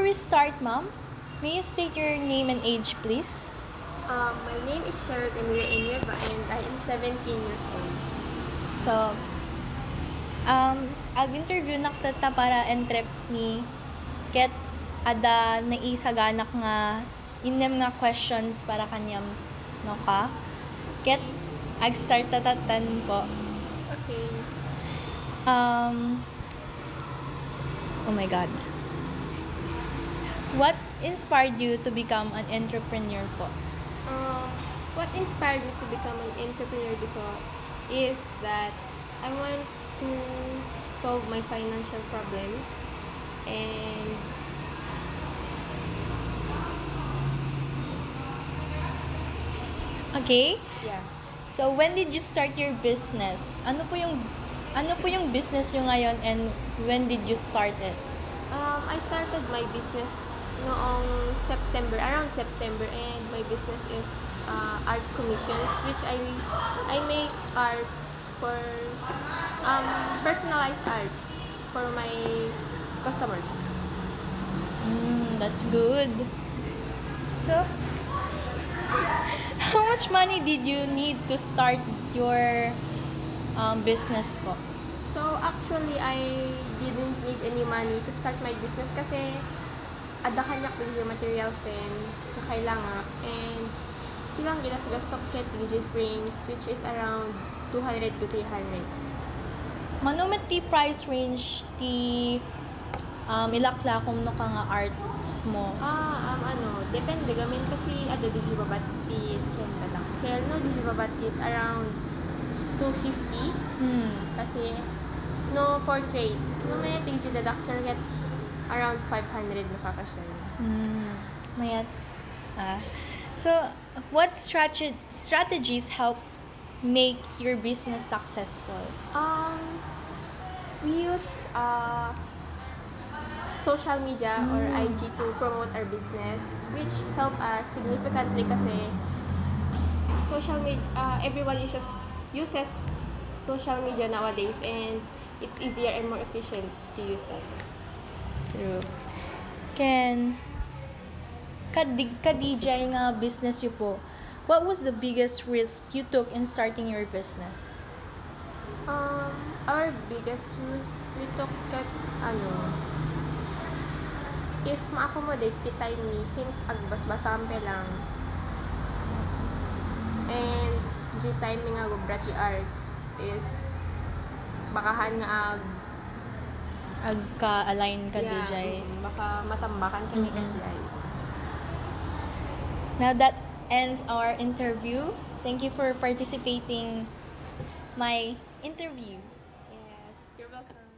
we start, ma'am, may you state your name and age, please? My name is Cheryl Emilia Enueva and I am 17 years old. So, ag-interview nakta para entrep ni ket ada naisaganak nga inem nga questions para kanyam no ka. Ket ag-start tatatan po. Okay. Oh my God. What inspired you to become an entrepreneur po? What inspired me to become an entrepreneur is that I want to solve my financial problems and Okay? yeah. So, when did you start your business? Ano po yung business nyo ngayon and when did you start it? I started my business noong around September, and my business is art commissions, which I make arts for personalized arts for my customers. That's good. So, how much money did you need to start your business po? So actually, I didn't need any money to start my business kasi ada kanyak DJ materials na kailangan, and kilang ginasgasto ket DJ frames, which is around 200 to 300. Manumet ti price range ti ilaklakom no ka nga arts mo? Depende gamin kasi ada DJ babatit kel no DJ babatit around 250 kasi no portrait no may DJ deduction ket around 500 nakakasya. Mayat. So, what strategies help make your business successful? We use social media or IG to promote our business, which help us significantly kasi everyone uses social media nowadays, and it's easier and more efficient to use that. True. Ken, ka-DJ nga business yu po, what was the biggest risk you took in starting your business? Our biggest risk we took if ma-accommodate ti time ni, since agbasbasampe lang, and di time ni nga gubrati arts is bakahan nga Agka-align ka DJ. Baka matambakan kami kasi ay. Now that ends our interview. Thank you for participating my interview. Yes, you're welcome.